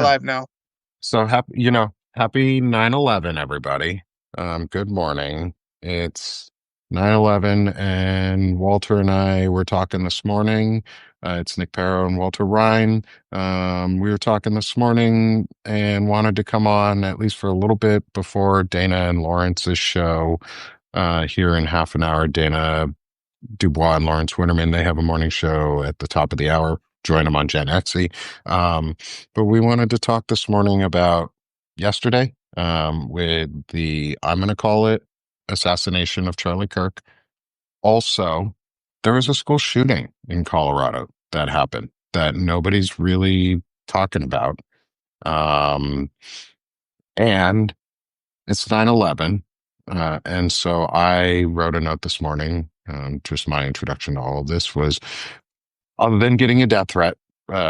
Yeah. live now. So happy 9/11, everybody. Good morning. It's 9/11, and Walter and I were talking this morning. It's Nick Perro and Walter Ryan. We were talking this morning and wanted to come on at least for a little bit before Dana and Lawrence's show here in half an hour. Dana Dubois and Lawrence Winterman, they have a morning show at the top of the hour. Join them on Gen Xy. But we wanted to talk this morning about yesterday with the, I'm going to call it, assassination of Charlie Kirk. Also, there was a school shooting in Colorado that happened that nobody's really talking about. Um, and it's 9/11. And so I wrote a note this morning. Just my introduction to all of this was, other than getting a death threat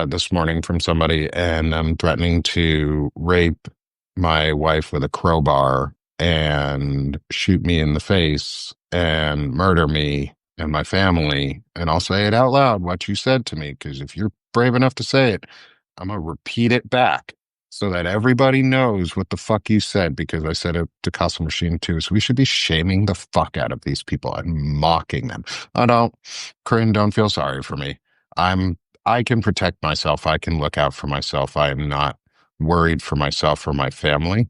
this morning from somebody and threatening to rape my wife with a crowbar and shoot me in the face and murder me and my family. And I'll say it out loud, what you said to me, because if you're brave enough to say it, I'm going to repeat it back so that everybody knows what the fuck you said, because I said it to Castle Machine too. So we should be shaming the fuck out of these people and mocking them. I don't, Corinne, don't feel sorry for me. I can protect myself. I can look out for myself. I am not worried for myself or my family.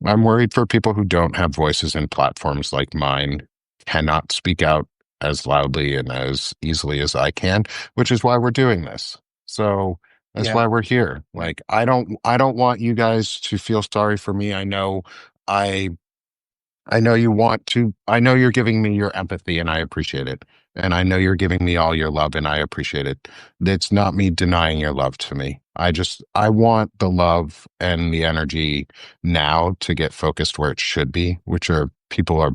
I'm worried for people who don't have voices and platforms like mine, cannot speak out as loudly and as easily as I can, which is why we're doing this. So that's Yeah. why we're here. Like, I don't want you guys to feel sorry for me. I I know you want to, I know you're giving me your empathy and I appreciate it. And I know you're giving me all your love and I appreciate it. It's not me denying your love to me. I want the love and the energy now to get focused where it should be, which are people are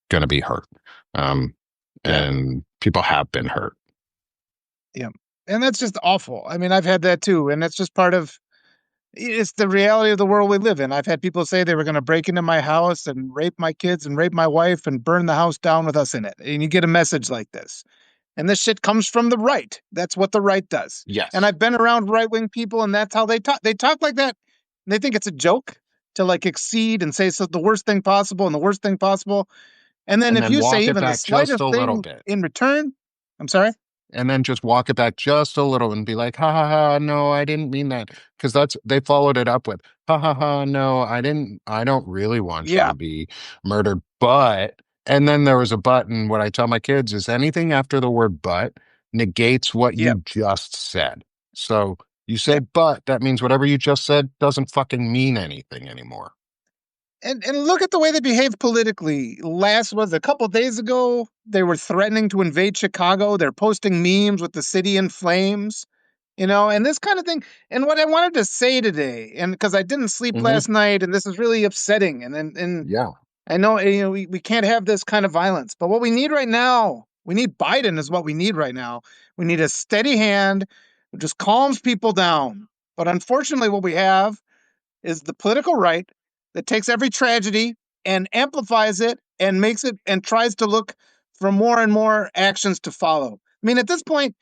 going to be hurt. Um, Yeah. and people have been hurt. Yeah. And that's just awful. I mean, I've had that too. And that's just part of it's the reality of the world we live in. I've had people say they were going to break into my house and rape my kids and rape my wife and burn the house down with us in it. And you get a message like this. And this shit comes from the right. That's what the right does. And Yes. I've been around right-wing people, and that's how they talk. They talk like that. And they think it's a joke to like exceed and say so the worst thing possible and the worst thing possible. And then And if then you say walk it even the back just slightest a little thing bit. in return, I'm sorry. And then just walk it back just a little and be like, ha ha ha, no, I didn't mean that. Because they followed it up with, ha ha ha, no, I don't really want you Yeah. to be murdered. But, and then there was a but, and what I tell my kids is anything after the word but negates what Yep. you just said. So you say Yep. but, that means whatever you just said doesn't fucking mean anything anymore. And look at the way they behaved politically. Last was a couple days ago, they were threatening to invade Chicago. They're posting memes with the city in flames, and this kind of thing. And what I wanted to say today, and because I didn't sleep Hmm. last night, and this is really upsetting, and Yeah. I know we can't have this kind of violence, but what we need right now, we need Biden is what we need right now. We need a steady hand who just calms people down. But unfortunately, what we have is the political right that takes every tragedy and amplifies it and makes it and tries to look for more and more actions to follow. I mean, at this point,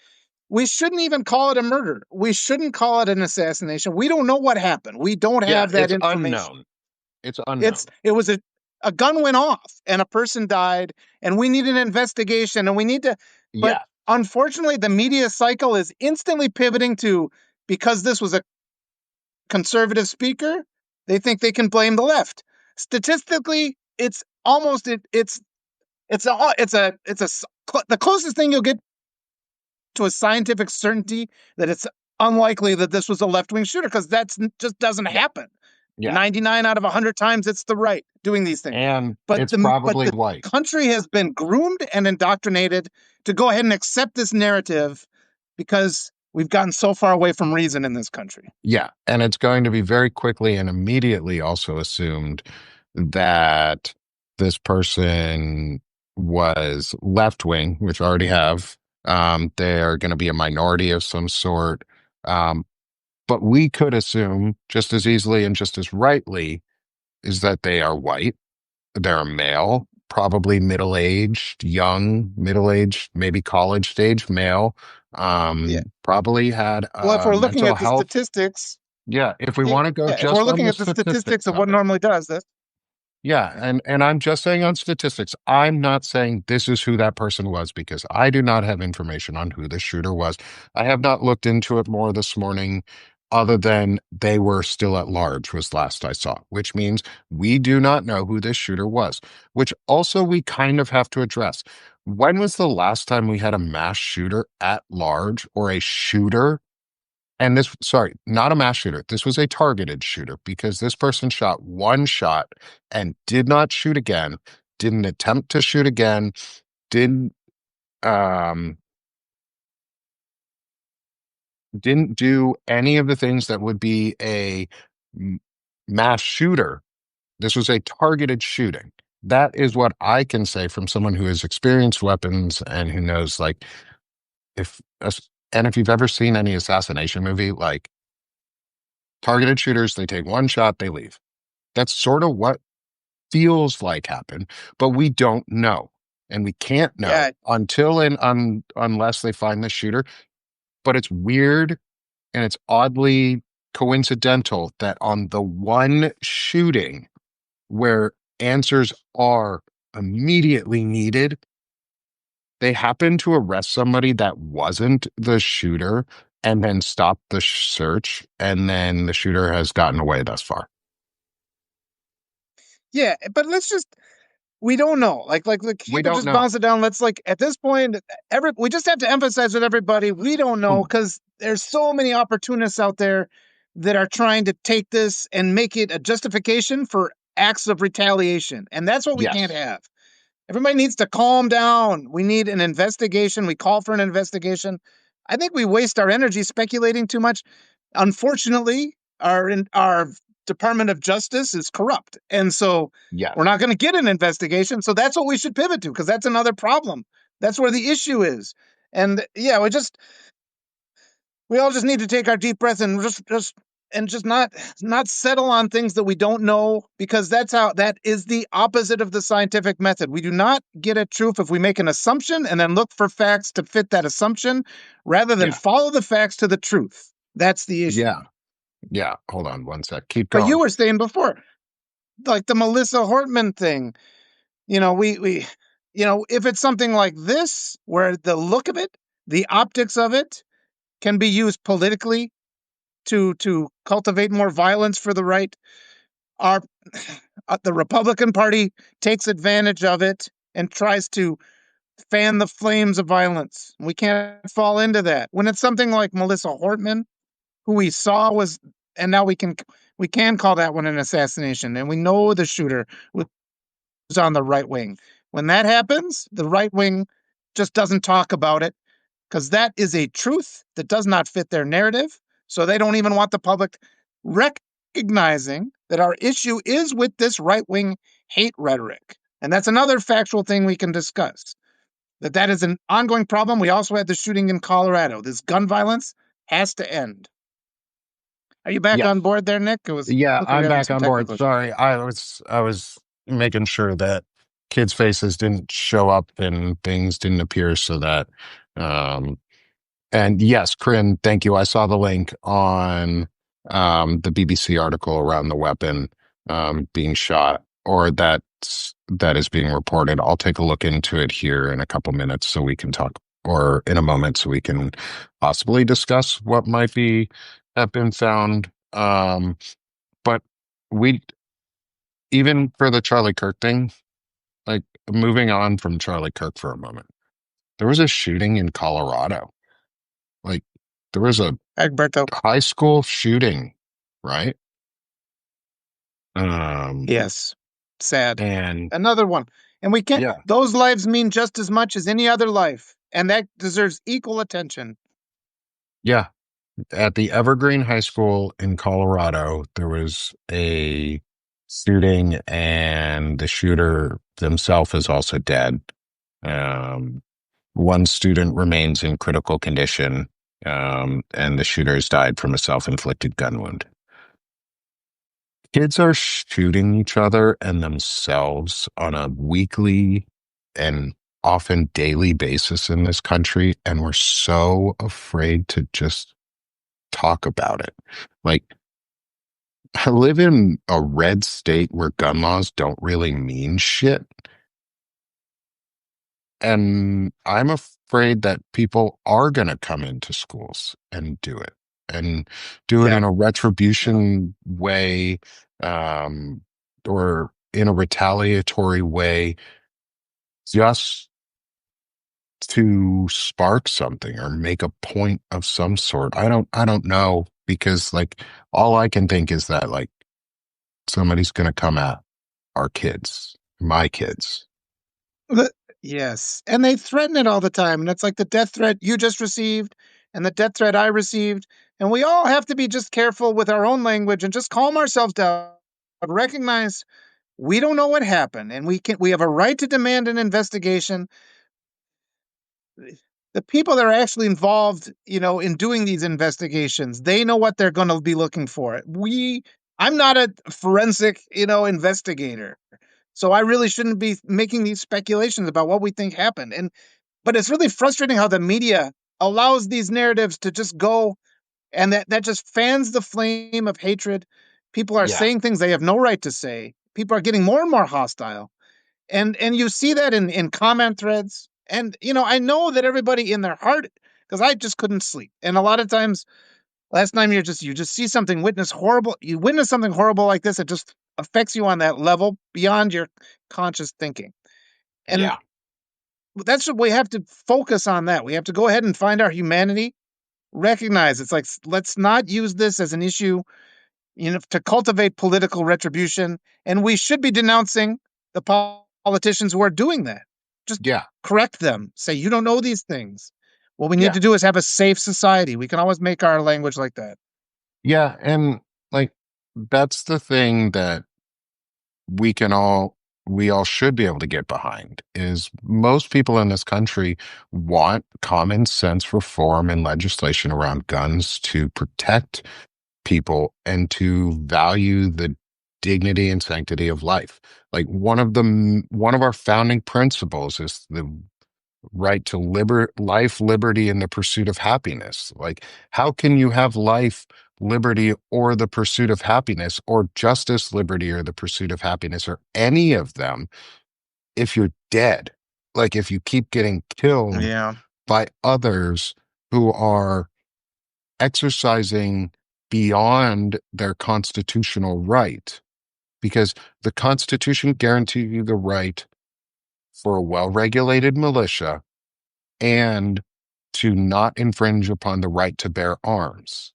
we shouldn't even call it a murder. We shouldn't call it an assassination. We don't know what happened. We don't Yeah. have that It's information. unknown. It's unknown. It was a gun went off and a person died and we need an investigation and we need to but Yeah. unfortunately the media cycle is instantly pivoting to because this was a conservative speaker, they think they can blame the left. Statistically, it's almost the closest thing you'll get to a scientific certainty that it's unlikely that this was a left-wing shooter because just doesn't happen. Yeah. 99 out of 100 times it's the right doing these things. And But it's the probably white. country has been groomed and indoctrinated to go ahead and accept this narrative because we've gotten so far away from reason in this country. Yeah, and it's going to be very quickly and immediately also assumed that this person was left wing, which I already have. They're going to be a minority of some sort. Um, but we could assume just as easily and just as rightly is that they are white. They're a male, probably middle-aged, young, middle-aged, maybe college stage male. Yeah. Probably had Well, if we're looking mental at the health. statistics, Yeah, if we Yeah, want to go if we're just on looking the at the statistics statistics of of what it. normally does this, Yeah, and I'm just saying on statistics. I'm not saying this is who that person was because I do not have information on who the shooter was. I have not looked into it more this morning, other than they were still at large was last I saw, which means we do not know who this shooter was, which also we kind of have to address. When was the last time we had a mass shooter at large or a shooter? And this, sorry, not a mass shooter. This was a targeted shooter because this person shot one shot and did not shoot again, didn't attempt to shoot again, didn't um didn't do any of the things that would be a m- mass shooter. This was a targeted shooting. That is what I can say from someone who has experienced weapons and who knows like if and if you've ever seen any assassination movie, like targeted shooters, they take one shot, they leave. That's sort of what feels like happened, but we don't know. And we can't know yeah, until and unless they find the shooter. But it's weird and it's oddly coincidental that on the one shooting where answers are immediately needed, they happen to arrest somebody that wasn't the shooter and then stop the search. And then the shooter has gotten away thus far. yeah. But let's just we don't know. We keep it don't just know. bounce it down. Let's like at this point, every we just have to emphasize with everybody we don't know Hmm. because there's so many opportunists out there that are trying to take this and make it a justification for acts of retaliation, and that's what we can't Yes. have. Everybody needs to calm down. We need an investigation. We call for an investigation. I think we waste our energy speculating too much. Unfortunately, our Department of Justice is corrupt, and so we're Yes. not going to get an investigation. So that's what we should pivot to because that's another problem. That's where the issue is. And yeah, we all just need to take our deep breath and just not settle on things that we don't know because that is the opposite of the scientific method. We do not get at truth if we make an assumption and then look for facts to fit that assumption rather than Yeah. follow the facts to the truth. That's the issue. Yeah. Yeah. Hold on one sec. Keep But you going. were saying before, like the Melissa Hortman thing, we if it's something like this where the look of it, the optics of it can be used politically to cultivate more violence for the right. Our the Republican Party takes advantage of it and tries to fan the flames of violence. We can't fall into that. When it's something like Melissa Hortman, who we saw was, and now we can call that one an assassination, and we know the shooter was on the right wing. When that happens, the right wing just doesn't talk about it because that is a truth that does not fit their narrative. So they don't even want the public recognizing that our issue is with this right wing hate rhetoric. And that's another factual thing we can discuss. That is an ongoing problem. We also had the shooting in Colorado. This gun violence has to end. Are you back on Yes. board there, Nick? It was Yeah, look like we're I'm having back some on board. technical issues. Sorry. I was making sure that kids' faces didn't show up and things didn't appear so that um and yes, Corinne, thank you. I saw the link on the BBC article around the weapon being shot or that is being reported. I'll take a look into it here in a couple minutes so we can talk or in a moment so we can possibly discuss what might be have been found. But we even for the Charlie Kirk thing, like moving on from Charlie Kirk for a moment, there was a shooting in Colorado. Like there was a Egberto. high school shooting, right? Um, Yes. Sad. and Another one. And we can't, yeah, those lives mean just as much as any other life. And that deserves equal attention. yeah. At the Evergreen High School in Colorado, there was a shooting, and the shooter himself is also dead. Um, One student remains in critical condition, and the shooter has died from a self-inflicted gun wound. Kids are shooting each other and themselves on a weekly and often daily basis in this country, and we're so afraid to just talk about it. Like, live in a red state where gun laws don't really mean shit. And I'm afraid that people are going to come into schools and do it Yeah. in a Yeah. retribution way, um, or in a retaliatory way, just to spark something or make a point of some sort. I don't know because like all I can think is that like somebody's going to come at our kids, my kids. The Yes, and they threaten it all the time, and it's like the death threat you just received and the death threat I received, and we all have to be just careful with our own language and just calm ourselves down, but recognize we don't know what happened, and we have a right to demand an investigation. The people that are actually involved, in doing these investigations, they know what they're going to be looking for. I'm not a forensic, investigator. So I really shouldn't be making these speculations about what we think happened. But it's really frustrating how the media allows these narratives to just go, and that just fans the flame of hatred. People are Yeah. saying things they have no right to say. People are getting more and more hostile. And you see that in comment threads. And I know that everybody in their heart, because I just couldn't sleep. And a lot of times last time you just see something, you witness something horrible like this, it just affects you on that level beyond your conscious thinking. And Yeah. that's what we have to focus on. That we have to go ahead and find our humanity, recognize it's like let's not use this as an issue, to cultivate political retribution. And we should be denouncing the politicians who are doing that. Just Yeah. correct them. Say you don't know these things. What we need Yeah. to do is have a safe society. We can always make our language like that. Yeah. And like, that's the thing that we can all, we all should be able to get behind is most people in this country want common sense reform and legislation around guns to protect people and to value the dignity and sanctity of life. Like one of our founding principles is the right to life, liberty, and the pursuit of happiness. Like, how can you have life, liberty, or the pursuit of happiness, or justice, liberty, or the pursuit of happiness, or any of them if you're dead? Like, if you keep getting killed Yeah. by others who are exercising beyond their constitutional right, because the Constitution guarantees you the right for a well regulated militia and to not infringe upon the right to bear arms.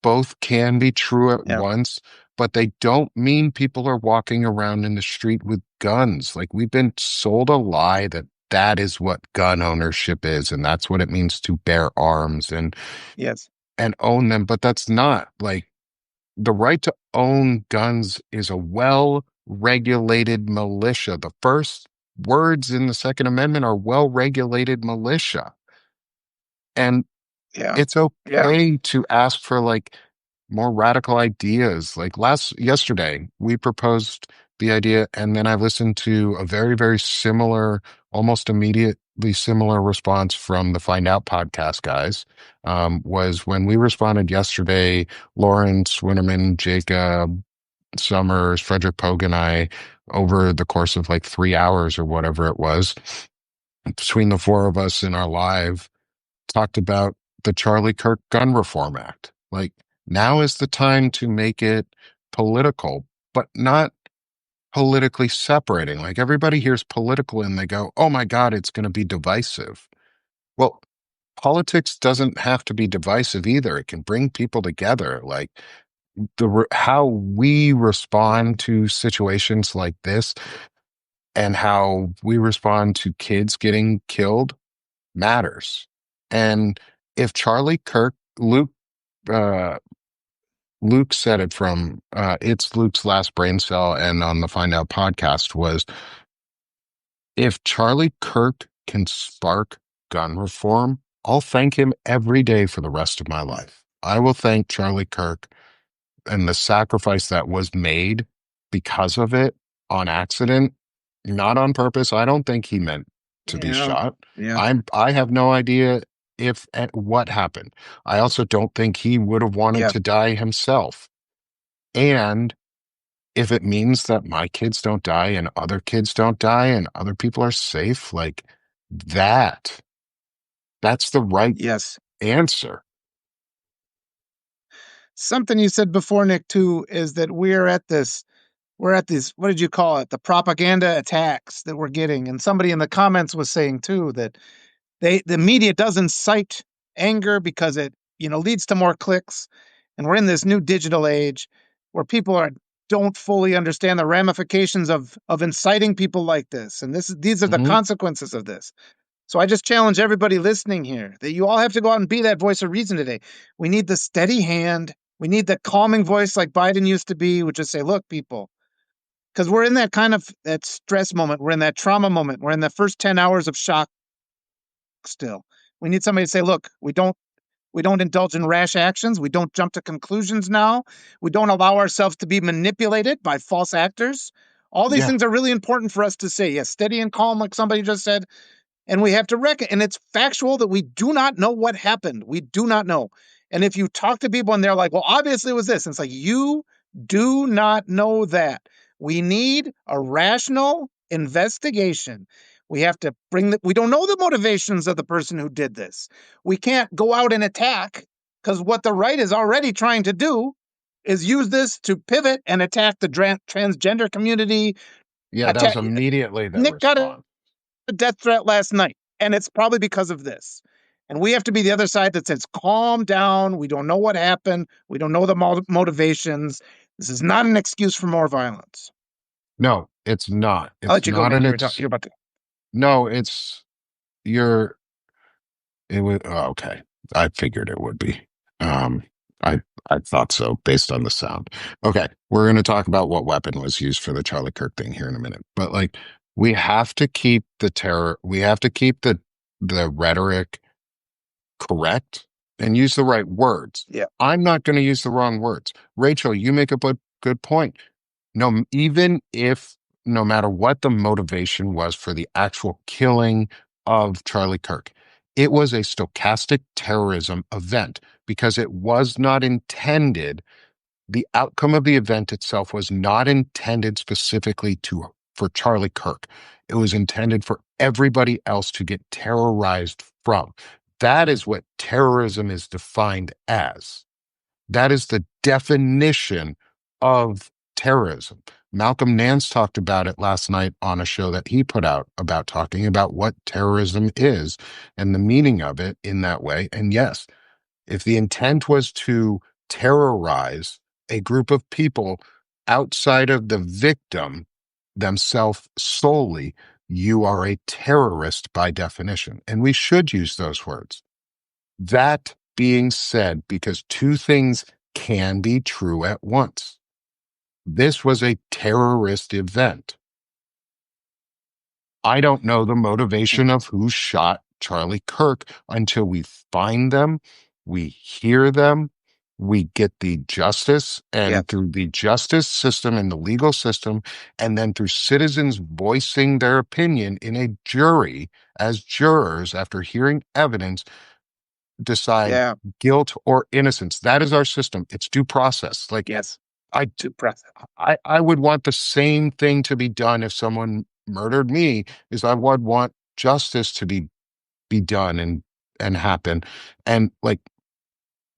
Both can be true at Yeah. once, but they don't mean people are walking around in the street with guns. Like we've been sold a lie that that is what gun ownership is, and that's what it means to bear arms Yes. and own them. But that's not like the right to own guns is a well regulated militia. The first words in the Second Amendment are well regulated militia. And Yeah. it's Yeah. okay to ask for like more radical ideas. Like yesterday, we proposed the idea, and then I listened to a very, very similar, almost immediately similar response from the Find Out podcast guys. Was when we responded yesterday, Lauren Swinnerman, Jacob Summers, Frederick Pogue, and I, over the course of like 3 hours or whatever it was, between the four of us in our live talked about the Charlie Kirk Gun Reform Act. Like, now is the time to make it political, but not politically separating. Like, everybody hears political and they go, oh my God, it's going to be divisive. Well, politics doesn't have to be divisive either. It can bring people together. Like, how we respond to situations like this and how we respond to kids getting killed matters. And if Charlie Kirk, uh, Luke said it from It's Luke's Last Brain Cell and on the Find Out podcast was if Charlie Kirk can spark gun reform, I'll thank him every day for the rest of my life. I will thank Charlie Kirk and the sacrifice that was made because of it on accident, not on purpose. I don't think he meant to be Yeah. shot. Yeah. I have no idea if and what happened. I also don't think he would have wanted Yeah. to die himself. And if it means that my kids don't die and other kids don't die and other people are safe, like that, that's the right Yes. answer. Something you said before, Nick, too, is that we're at this, what did you call it? The propaganda attacks that we're getting. And somebody in the comments was saying too that the media does incite anger because it, leads to more clicks. And we're in this new digital age where people don't fully understand the ramifications of inciting people like this. And these are the Hmm. consequences of this. So I just challenge everybody listening here that you all have to go out and be that voice of reason today. We need the steady hand. We need the calming voice like Biden used to be, which is say, look, people, because we're in that kind of that stress moment. We're in that trauma moment. We're in the first 10 hours of shock still. We need somebody to say, look, we don't indulge in rash actions. We don't jump to conclusions now. We don't allow ourselves to be manipulated by false actors. All these Yeah. things are really important for us to say. Yes, steady and calm, like somebody just said, and we have to reckon. And it's factual that we do not know what happened. We do not know. And if you talk to people and they're like, well, obviously it was this, and it's like, you do not know that. We need a rational investigation. We have to we don't know the motivations of the person who did this. We can't go out and attack because what the right is already trying to do is use this to pivot and attack the transgender community. Yeah, that was Attack. immediately their Nick got a response. death threat last night, and it's probably because of this. And we have to be the other side that says, calm down. We don't know what happened. We don't know the motivations. This is not an excuse for more violence. No, it's not. I'll It's let you go, not Nick. an You're about to. no, it's you're it was okay. I figured it would be. Um I I thought so based on the sound. Okay, we're going to talk about what weapon was used for the Charlie Kirk thing here in a minute. But like we have to keep the terror, we have to keep the rhetoric correct and use the right words. Yeah. I'm not going to use the wrong words. Rachel, you make a good point. No, even if no matter what the motivation was for the actual killing of Charlie Kirk, it was a stochastic terrorism event because it was not intended, the outcome of the event itself was not intended specifically for Charlie Kirk. It was intended for everybody else to get terrorized from. That is what terrorism is defined as. That is the definition of terrorism. Malcolm Nance talked about it last night on a show that he put out about talking about what terrorism is and the meaning of it in that way. And yes, if the intent was to terrorize a group of people outside of the victim themselves solely, you are a terrorist by definition. And we should use those words. That being said, because two things can be true at once. This was a terrorist event. I don't know the motivation of who shot Charlie Kirk until we find them, we hear them, we get the justice, Yeah. and through the justice system and the legal system, and then through citizens voicing their opinion in a jury as jurors after hearing evidence, decide Yeah. guilt or innocence. That is our system. It's due process. Like Yes. I, To press. I would want the same thing to be done if someone murdered me. Is I would want justice to be done and happen. And like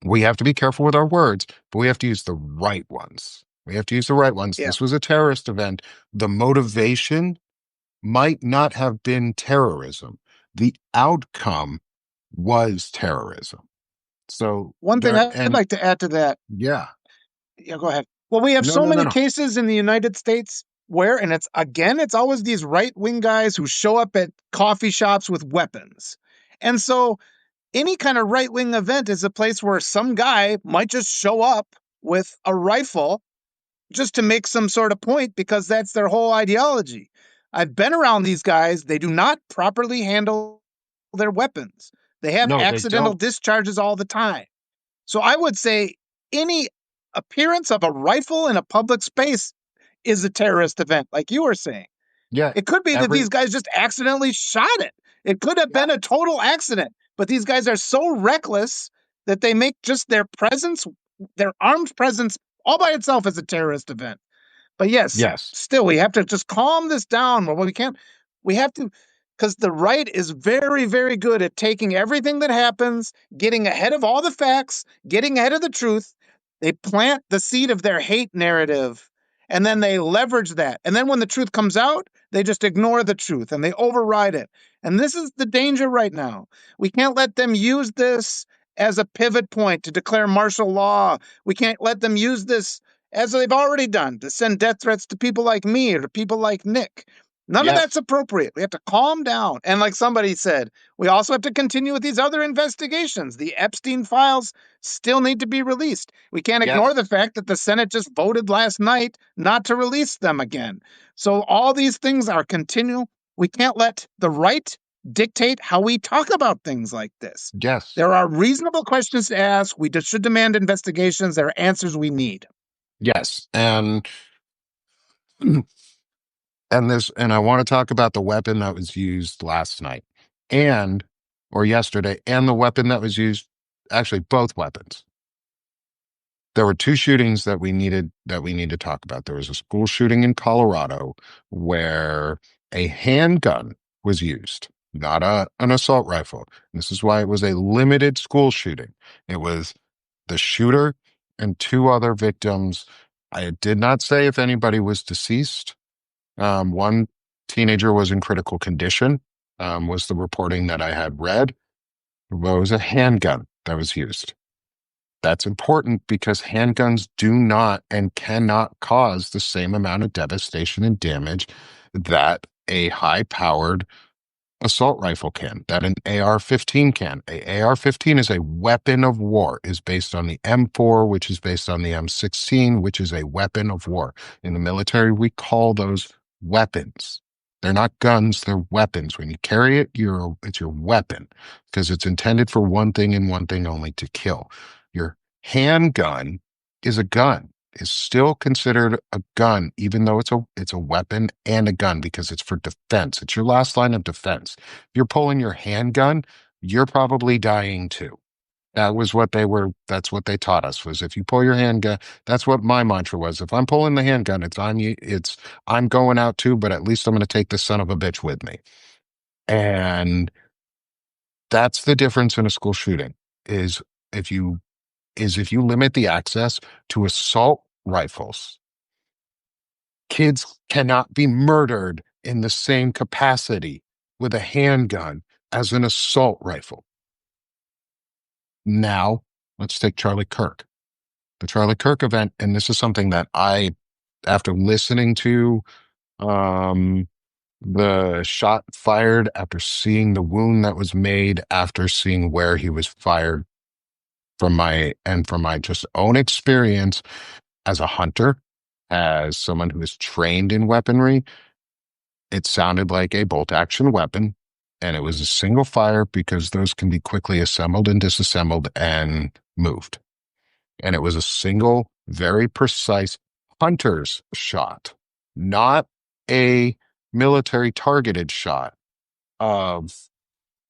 we have to be careful with our words, but we have to use the right ones. We have to use the right ones. Yeah. This was a terrorist event. The motivation might not have been terrorism. The outcome was terrorism. So One thing there, I'd and like to add to that. yeah, Yeah, go ahead. Well, we have no, so no, no, many no. cases in the United States where, and it's always these right wing guys who show up at coffee shops with weapons. And so any kind of right wing event is a place where some guy might just show up with a rifle just to make some sort of point because that's their whole ideology. I've been around these guys. They do not properly handle their weapons, they have No, they accidental don't. discharges all the time. So I would say any appearance of a rifle in a public space is a terrorist event, like you were saying. Yeah, It could be that these every guys just accidentally shot it. It could have yeah, been a total accident, but these guys are so reckless that they make just their presence, their armed presence all by itself is a terrorist event. But yes, Yes. still, we have to just calm this down. Well, we can't, we have to, because the right is very, very good at taking everything that happens, getting ahead of all the facts, getting ahead of the truth. They plant the seed of their hate narrative and then they leverage that. And then when the truth comes out, they just ignore the truth and they override it. And this is the danger right now. We can't let them use this as a pivot point to declare martial law. We can't let them use this as they've already done, to send death threats to people like me or to people like Nick. None of that's Yes. appropriate. We have to calm down. And like somebody said, we also have to continue with these other investigations. The Epstein files still need to be released. We can't ignore the Yes. fact that the Senate just voted last night not to release them again. So all these things are continual. We can't let the right dictate how we talk about things like this. Yes. There are reasonable questions to ask. We should demand investigations. There are answers we need. Yes. And I want to talk about the weapon that was used last night and or yesterday and the weapon that was used, actually both weapons. There were two shootings that we need to talk about. There was a school shooting in Colorado where a handgun was used, not an assault rifle. This is why it was a limited school shooting. It was the shooter and two other victims. I did not say if anybody was deceased. One teenager was in critical condition, was the reporting that I had read. It was a handgun that was used. That's important because handguns do not and cannot cause the same amount of devastation and damage that a high powered assault rifle can, that an AR-15 can. A AR-15 is a weapon of war, is based on the M4, which is based on the M16, which is a weapon of war. In the military, we call those weapons. They're not guns, they're weapons. When you carry it, it's your weapon because it's intended for one thing and one thing only, to kill. Your handgun is a gun. Is still considered a gun, even though it's a weapon and a gun because it's for defense. It's your last line of defense. If you're pulling your handgun, you're probably dying too. That's what they taught us, was if you pull your handgun, that's what my mantra was. If I'm pulling the handgun, I'm going out too, but at least I'm gonna take this son of a bitch with me. And that's the difference in a school shooting, is if you if you limit the access to assault rifles, kids cannot be murdered in the same capacity with a handgun as an assault rifle. Now, let's take Charlie Kirk. The Charlie Kirk event, and this is something that after listening to um, the shot fired, after seeing the wound that was made, after seeing where he was fired, from my just own experience as a hunter, as someone who is trained in weaponry, it sounded like a bolt action weapon, and it was a single fire because those can be quickly assembled and disassembled and moved. And it was a single, very precise hunter's shot, not a military targeted shot of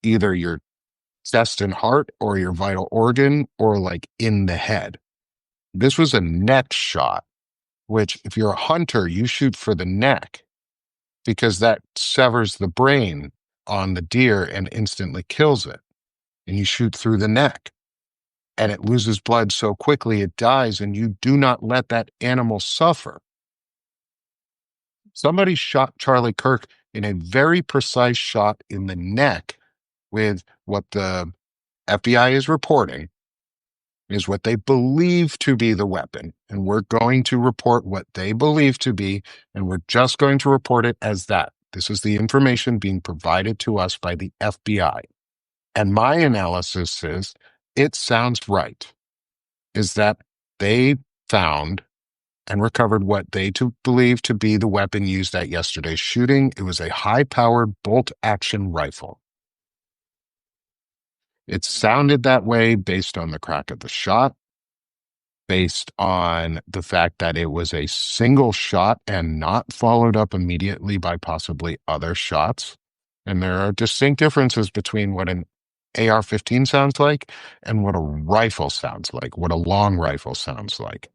either your chest and heart or your vital organ or like in the head. This was a neck shot, which if you're a hunter, you shoot for the neck because that severs the brain on the deer and instantly kills it. And you shoot through the neck and it loses blood so quickly it dies, and you do not let that animal suffer. Somebody shot Charlie Kirk in a very precise shot in the neck with what the FBI is reporting is what they believe to be the weapon. And we're going to report what they believe to be, and we're just going to report it as that. This is the information being provided to us by the FBI. And my analysis is it sounds right, is that they found and recovered what they believe to be the weapon used at yesterday's shooting. It was a high-powered bolt-action rifle. It sounded that way based on the crack of the shot, based on the fact that it was a single shot and not followed up immediately by possibly other shots. And there are distinct differences between what an AR-15 sounds like and what a rifle sounds like, what a long rifle sounds like.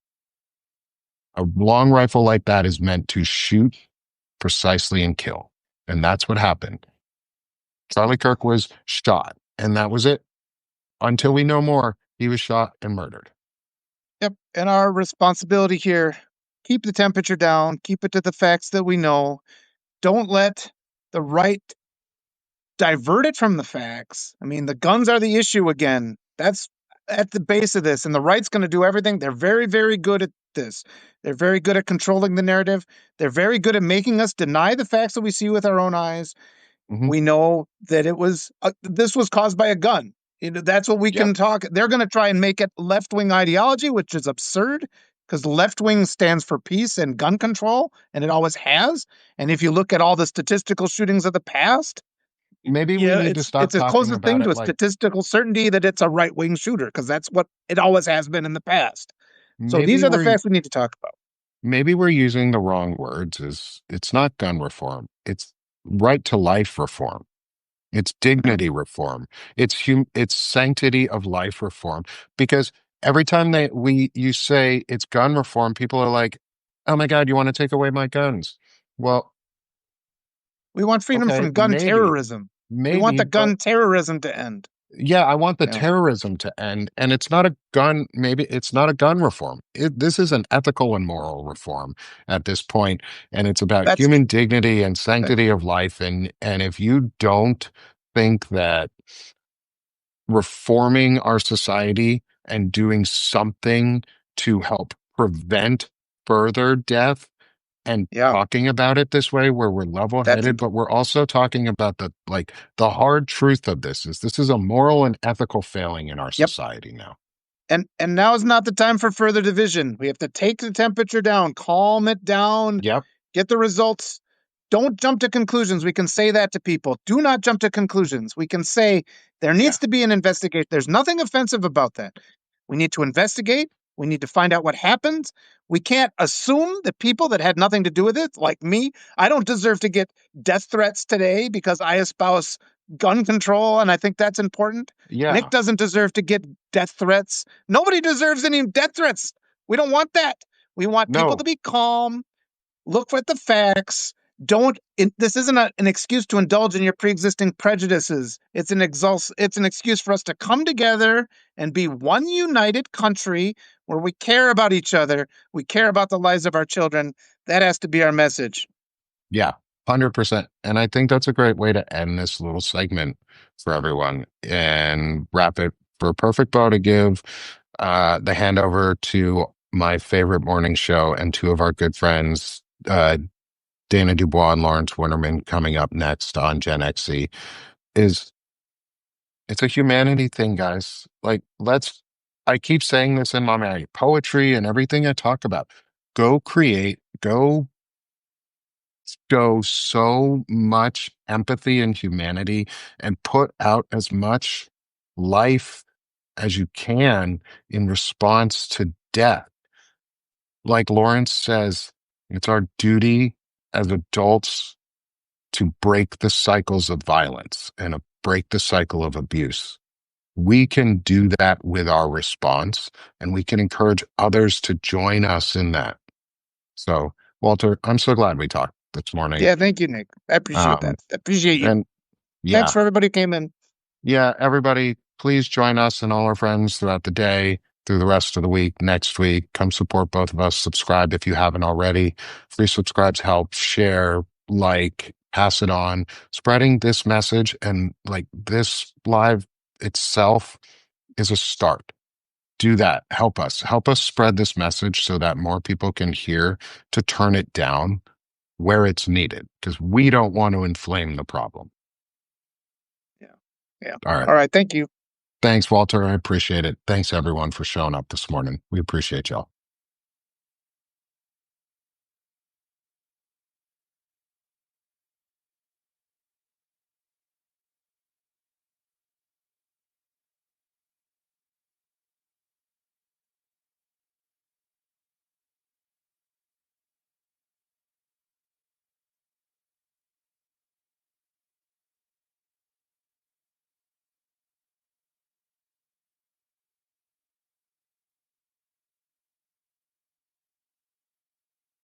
A long rifle like that is meant to shoot precisely and kill. And that's what happened. Charlie Kirk was shot, and that was it. Until we know more, he was shot and murdered. Yep. And our responsibility here, keep the temperature down, keep it to the facts that we know. Don't let the right divert it from the facts. I mean, the guns are the issue again. That's at the base of this. And the right's going to do everything. They're very, very good at this. They're very good at controlling the narrative. They're very good at making us deny the facts that we see with our own eyes. Hmm. We know that this was caused by a gun. That's what we Yep. can talk. They're going to try and make it left wing ideology, which is absurd because left wing stands for peace and gun control, and it always has. And if you look at all the statistical shootings of the past, Maybe we yeah, need to it's stop as talking closest thing about to it a like statistical certainty that it's a right wing shooter because that's what it always has been in the past. So these maybe are the we're facts we need to talk about. maybe we're using the wrong words. Is it's not gun reform. It's right to life reform. It's dignity reform. It's sanctity of life reform. Because every time you say it's gun reform, people are like, "Oh my God, you want to take away my guns?" Well, We want freedom okay, from gun terrorism. We want maybe, the but gun terrorism to end. yeah, I want the Yeah, terrorism to end. And it's not a gun, maybe it's not a gun reform. This is an ethical and moral reform at this point, and it's about that's human dignity and sanctity of life. And if you don't think that reforming our society and doing something to help prevent further death and yeah, talking about it this way where we're that's level-headed, but we're also talking about the hard truth of this is a moral and ethical failing in our yep. society now. And now is not the time for further division. We have to take the temperature down, calm it down, Yep. get the results. Don't jump to conclusions. We can say that to people. Do not jump to conclusions. We can say there Yeah. needs to be an investigation. There's nothing offensive about that. We need to investigate. We need to find out what happened. We can't assume that people that had nothing to do with it, like me, I don't deserve to get death threats today because I espouse gun control and I think that's important. Nick Yeah. doesn't deserve to get death threats. Nobody deserves any death threats. We don't want that. We want people to No. be calm, look at the facts. This isn't an excuse to indulge in your pre-existing prejudices. It's an excuse for us to come together and be one united country where we care about each other. We care about the lives of our children. That has to be our message. Yeah. 100%. And I think that's a great way to end this little segment for everyone and wrap it for a perfect bow to give the handover to my favorite morning show and two of our good friends, Dana Dubois and Lawrence Winterman, coming up next on Gen XC. Is It's a humanity thing, guys. I keep saying this in my poetry and everything I talk about. Go create, go show so much empathy and humanity and put out as much life as you can in response to death. Like Lawrence says, it's our duty as adults to break the cycles of violence and break the cycle of abuse. We can do that with our response, and we can encourage others to join us in that. So, Walter, I'm so glad we talked this morning. Yeah, thank you, Nick. I appreciate that. Um, I appreciate you. and Thanks yeah, for everybody who came in. yeah, everybody, please join us and all our friends throughout the day, through the rest of the week, next week. Come support both of us. Subscribe if you haven't already. Free subscribes help. Share, like, pass it on. Spreading this message and like this live itself is a start. Do that. Help us. Help us spread this message so that more people can hear to turn it down where it's needed because we don't want to inflame the problem. Yeah. Yeah. All right. All right. Thank you. Thanks, Walter. I appreciate it. Thanks, everyone, for showing up this morning. We appreciate y'all.